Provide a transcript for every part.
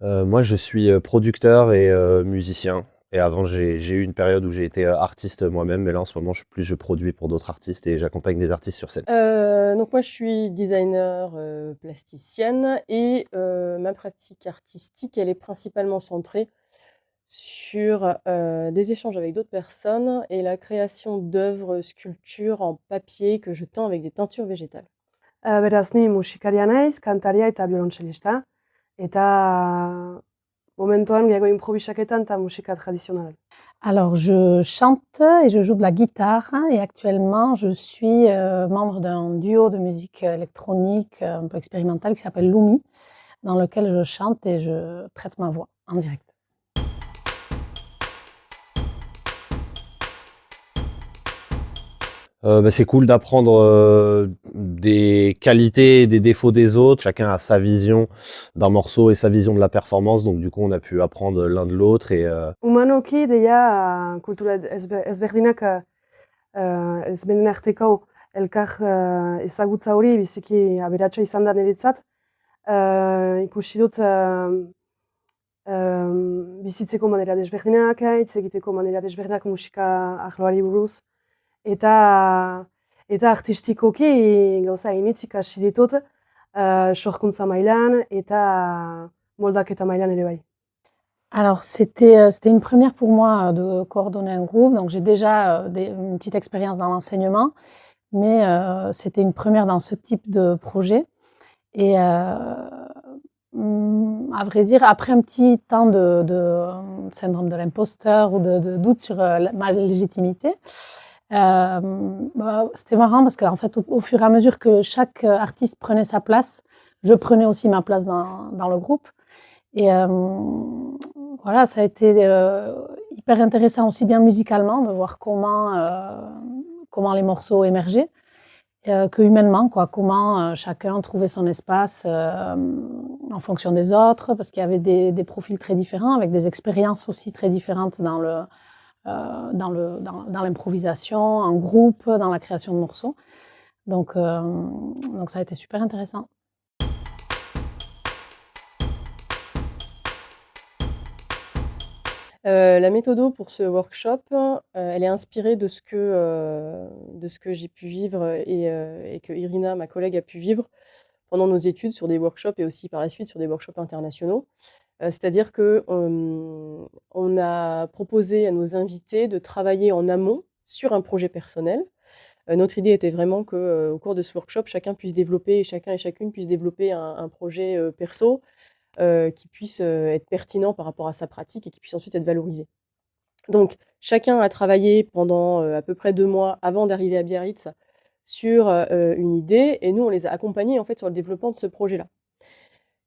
Moi, je suis producteur et musicien. Et avant, j'ai eu une période où j'ai été artiste moi-même, mais là, en ce moment, je produis pour d'autres artistes et j'accompagne des artistes sur scène. Donc moi je suis designer, plasticienne et ma pratique artistique, elle est principalement centrée sur, des échanges avec d'autres personnes et la création d'œuvres, sculptures en papier que je teins avec des teintures végétales. Beraz, ni musikaria naiz, kantaria eta biolontxelista. Eta momentuan gehiago improvisaketan eta musika tradizionala. Alors, je chante et je joue de la guitare et actuellement, je suis membre d'un duo de musique électronique un peu expérimentale qui s'appelle Lumi, dans lequel je chante et je traite ma voix en direct. C'est cool d'apprendre des qualités et des défauts des autres. Chacun a sa vision d'un morceau et sa vision de la performance. Donc du coup, on a pu apprendre l'un de l'autre. Humanoki, deia, kultura ezberdinak ezberen arteko elkar ezagutza hori biziki aberatsa izan da niretzat. Ikusi dut bizitzeko manera desberdinak, hitz egiteko manera desberdinak musika arloari buruz. Eta artistikoki gauza initz ikasi ditut sorkuntza mailan eta moldaketa mailan ere bai. Alors, c'était une première pour moi de coordonner un groupe. Donc, j'ai déjà une petite expérience dans l'enseignement, mais c'était une première dans ce type de projet. Et à vrai dire, après un petit temps de syndrome de l'imposteur ou de doute sur ma légitimité, c'était marrant parce qu'en fait, au fur et à mesure que chaque artiste prenait sa place, je prenais aussi ma place dans le groupe. Et voilà, ça a été hyper intéressant aussi bien musicalement de voir comment les morceaux émergeaient que humainement, quoi, comment chacun trouvait son espace en fonction des autres, parce qu'il y avait des profils très différents, avec des expériences aussi très différentes dans l'improvisation, en groupe, dans la création de morceaux. Donc ça a été super intéressant. La méthode pour ce workshop, elle est inspirée de ce que j'ai pu vivre et que Irina, ma collègue, a pu vivre pendant nos études sur des workshops et aussi par la suite sur des workshops internationaux. C'est-à-dire que, on a proposé à nos invités de travailler en amont sur un projet personnel. Notre idée était vraiment que, au cours de ce workshop, chacun et chacune puisse développer un projet, perso, qui puisse, être pertinent par rapport à sa pratique et qui puisse ensuite être valorisé. Donc chacun a travaillé pendant, à peu près 2 mois avant d'arriver à Biarritz sur, une idée et nous on les a accompagnés en fait sur le développement de ce projet-là.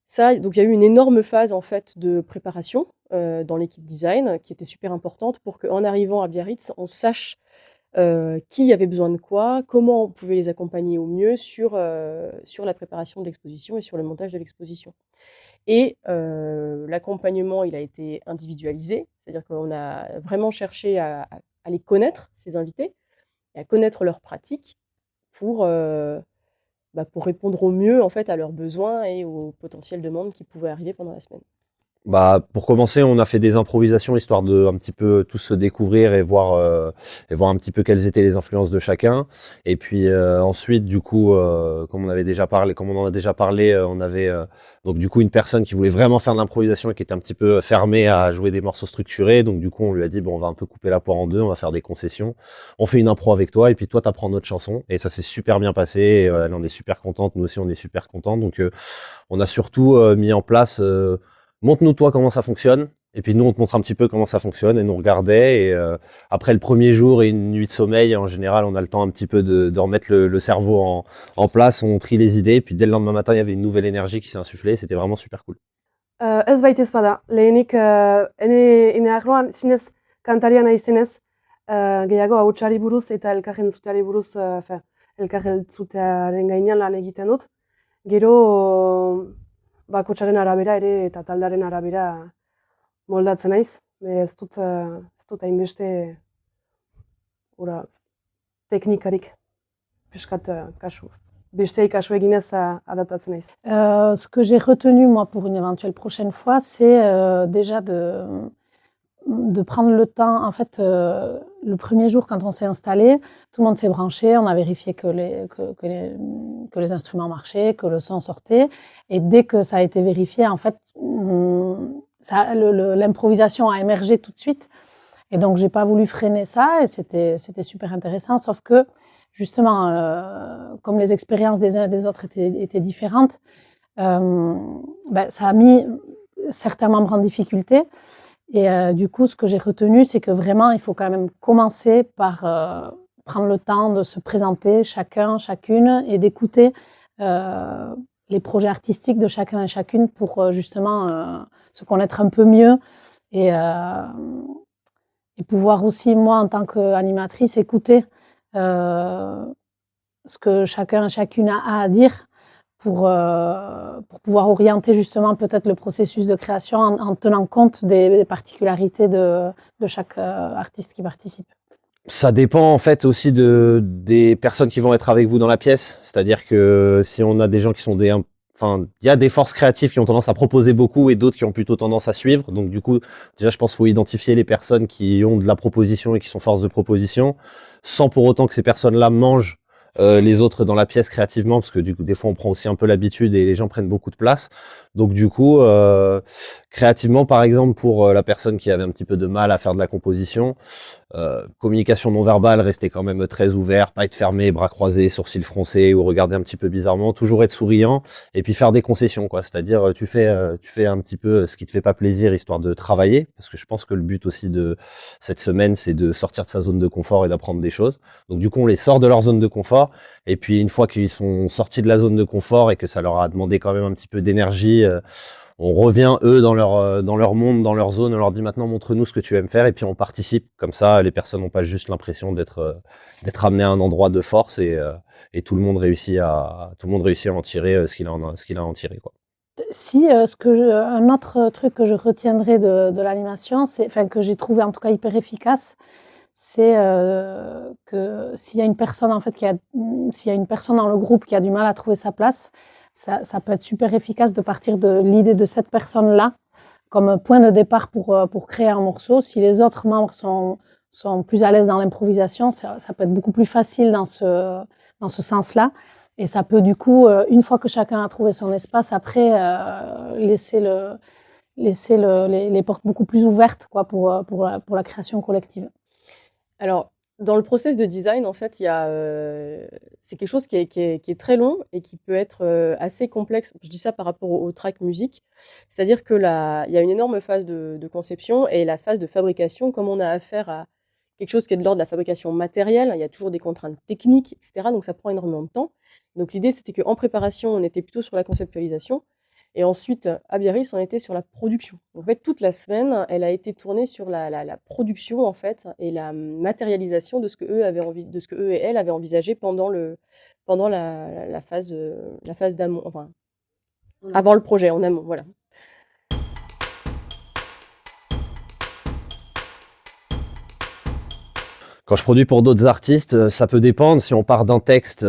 Ça, donc il y a eu une énorme phase en fait de préparation, dans l'équipe design qui était super importante pour qu'en arrivant à Biarritz, on sache, qui avait besoin de quoi, comment on pouvait les accompagner au mieux sur la préparation de l'exposition et sur le montage de l'exposition. Et l'accompagnement, il a été individualisé, c'est-à-dire qu'on a vraiment cherché à les connaître, ces invités, et à connaître leurs pratiques pour, pour répondre au mieux, en fait, à leurs besoins et aux potentielles demandes qui pouvaient arriver pendant la semaine. Pour commencer, on a fait des improvisations histoire de un petit peu tous se découvrir et voir un petit peu quelles étaient les influences de chacun. Et puis ensuite, du coup, comme on en a déjà parlé, on avait donc du coup une personne qui voulait vraiment faire de l'improvisation et qui était un petit peu fermée à jouer des morceaux structurés. Donc du coup, on lui a dit bon, on va un peu couper la poire en deux, on va faire des concessions. On fait une impro avec toi et puis toi, t'apprends notre chanson. Et ça s'est super bien passé. Et, elle en est super contente. Nous aussi, on est super contents. Donc on a surtout mis en place montre-nous toi comment ça fonctionne. Et puis nous, on te montre un petit peu comment ça fonctionne et nous regardait. Et après le premier jour et une nuit de sommeil, en général, on a le temps un petit peu de remettre le cerveau en place, on trie les idées. Et puis dès le lendemain matin, il y avait une nouvelle énergie qui s'est insufflée. C'était vraiment super cool. Ez baitez bada, lehenik ene arloan zinez kantaria naizenez gehiago hautsari buruz eta elkarren zuteari buruz elkarren zutearen gainean lan egiten dut. Gero bakotsaren arabera ere eta taldaren arabera moldatzen naiz. Ez dut hainbeste teknikarik piskat kasu. beste kasu eginez adaptatzen naiz. Ce que j'ai retenu, moi, pour une éventuelle prochaine fois, c'est déjà de prendre le temps. En fait, le premier jour, quand on s'est installé, tout le monde s'est branché, on a vérifié que les instruments marchaient, que le son sortait. Et dès que ça a été vérifié, en fait, l'improvisation a émergé tout de suite. Et donc, j'ai pas voulu freiner ça, et c'était super intéressant. Sauf que, justement, comme les expériences des uns et des autres étaient différentes, ça a mis certains membres en difficulté. Et du coup, ce que j'ai retenu, c'est que vraiment, il faut quand même commencer par prendre le temps de se présenter chacun, chacune, et d'écouter les projets artistiques de chacun et chacune pour justement se connaître un peu mieux et pouvoir aussi, moi, en tant qu'animatrice, écouter ce que chacun et chacune a à dire pour pouvoir orienter justement peut-être le processus de création en tenant compte des particularités de chaque artiste qui participe. Ça dépend en fait aussi des personnes qui vont être avec vous dans la pièce. C'est-à-dire que si on a des gens qui sont il y a des forces créatives qui ont tendance à proposer beaucoup et d'autres qui ont plutôt tendance à suivre. Donc du coup, déjà, je pense qu'il faut identifier les personnes qui ont de la proposition et qui sont force de proposition, sans pour autant que ces personnes-là mangent les autres dans la pièce créativement, parce que du coup, des fois, on prend aussi un peu l'habitude et les gens prennent beaucoup de place. Donc du coup, créativement, par exemple, pour la personne qui avait un petit peu de mal à faire de la composition, communication non verbale, rester quand même très ouvert, pas être fermé, bras croisés, sourcils froncés ou regarder un petit peu bizarrement, toujours être souriant et puis faire des concessions, quoi. C'est-à-dire tu fais un petit peu ce qui te fait pas plaisir histoire de travailler, parce que je pense que le but aussi de cette semaine, c'est de sortir de sa zone de confort et d'apprendre des choses. Donc du coup, on les sort de leur zone de confort, et puis une fois qu'ils sont sortis de la zone de confort et que ça leur a demandé quand même un petit peu d'énergie, on revient eux dans leur monde, dans leur zone, on leur dit maintenant montre-nous ce que tu aimes faire, et puis on participe. Comme ça, les personnes n'ont pas juste l'impression d'être amené à un endroit de force, et tout le monde réussit à en tirer ce qu'il a à en tirer, quoi. Si, un autre truc que je retiendrai de l'animation, enfin que j'ai trouvé en tout cas hyper efficace, c'est que s'il y a une personne en fait s'il y a une personne dans le groupe qui a du mal à trouver sa place, ça peut être super efficace de partir de l'idée de cette personne-là comme point de départ pour créer un morceau. Si les autres membres sont plus à l'aise dans l'improvisation, ça peut être beaucoup plus facile dans ce sens-là. Et ça peut du coup, une fois que chacun a trouvé son espace, après laisser les portes beaucoup plus ouvertes, quoi, pour la création collective. Alors, dans le process de design, en fait, c'est quelque chose qui est très long et qui peut être assez complexe. Je dis ça par rapport au track musique. C'est-à-dire que il y a une énorme phase de conception et la phase de fabrication. Comme on a affaire à quelque chose qui est de l'ordre de la fabrication matérielle, il y a toujours des contraintes techniques, etc. Donc ça prend énormément de temps. Donc l'idée, c'était qu'en préparation, on était plutôt sur la conceptualisation. Et ensuite, à Biarritz, on était sur la production. En fait, toute la semaine, elle a été tournée sur la production, en fait, et la matérialisation de ce que eux et elles avaient envisagé pendant la phase d'amont, enfin, avant le projet, en amont, voilà. Quand je produis pour d'autres artistes, ça peut dépendre. Si on part d'un texte,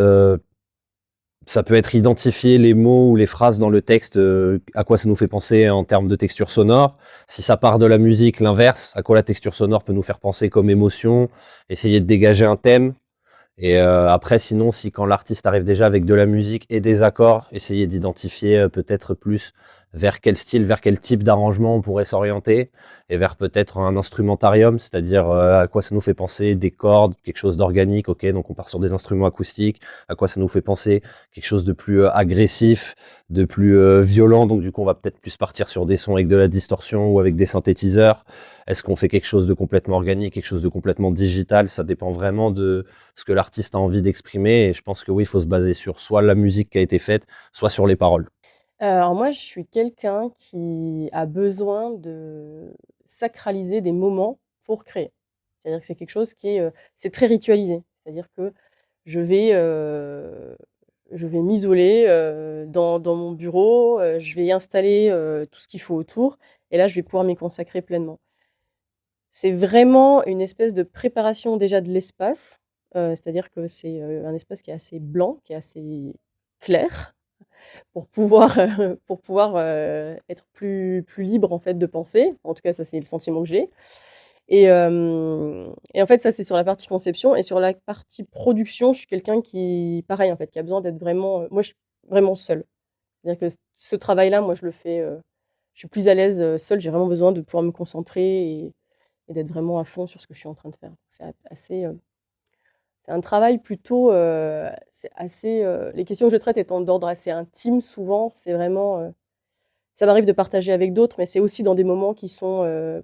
ça peut être identifier les mots ou les phrases dans le texte, à quoi ça nous fait penser en termes de texture sonore. Si ça part de la musique, l'inverse, à quoi la texture sonore peut nous faire penser comme émotion, essayer de dégager un thème. Et après, sinon, si quand l'artiste arrive déjà avec de la musique et des accords, essayer d'identifier peut-être plus vers quel style, vers quel type d'arrangement on pourrait s'orienter, et vers peut-être un instrumentarium, c'est-à-dire à quoi ça nous fait penser des cordes, quelque chose d'organique, ok, donc on part sur des instruments acoustiques, à quoi ça nous fait penser quelque chose de plus agressif, de plus violent, donc du coup on va peut-être plus partir sur des sons avec de la distorsion ou avec des synthétiseurs. Est-ce qu'on fait quelque chose de complètement organique, quelque chose de complètement digital? Ça dépend vraiment de ce que l'artiste a envie d'exprimer, et je pense que oui, il faut se baser sur soit la musique qui a été faite, soit sur les paroles. Alors moi, je suis quelqu'un qui a besoin de sacraliser des moments pour créer. C'est-à-dire que c'est quelque chose c'est très ritualisé. C'est-à-dire que je vais, heu, je vais m'isoler, dans mon bureau, je vais y installer, tout ce qu'il faut autour, et là, je vais pouvoir m'y consacrer pleinement. C'est vraiment une espèce de préparation déjà de l'espace, c'est-à-dire que c'est, un espace qui est assez blanc, qui est assez clair pour pouvoir être plus libre en fait de penser. En tout cas, ça c'est le sentiment que j'ai. Et en fait, ça c'est sur la partie conception et sur la partie production, je suis quelqu'un qui pareil en fait, qui a besoin d'être vraiment, moi je suis vraiment seule. C'est-à-dire que ce travail-là, moi je le fais, je suis plus à l'aise, seule, j'ai vraiment besoin de pouvoir me concentrer et d'être vraiment à fond sur ce que je suis en train de faire. C'est un travail plutôt, c'est assez, les questions que je traite étant d'ordre assez intime souvent, c'est vraiment, ça m'arrive de partager avec d'autres, mais c'est aussi dans des moments qui sont,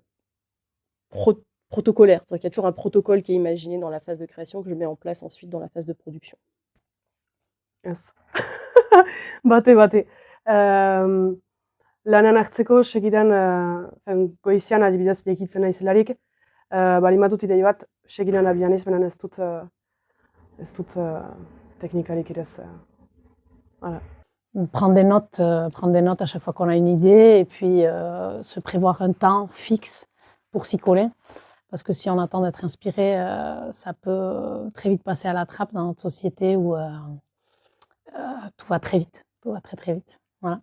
protocolaire. C'est-à-dire qu'il y a toujours un protocole qui est imaginé dans la phase de création que je mets en place ensuite dans la phase de production. Ez. Bate. Lanean hartzeko segidan, goizian adibidez lekitzen naizelarik, baldin badut idei bat, segidan abian ez, baina ez dut teknikarik ere ez. Voilà. Prendre des notes à chaque fois qu'on a une idée et puis se prévoir un temps fixe pour s'y coller. Parce que si on attend d'être inspiré, ça peut très vite passer à la trappe dans notre société où tout va très vite, tout va très très vite. Voilà.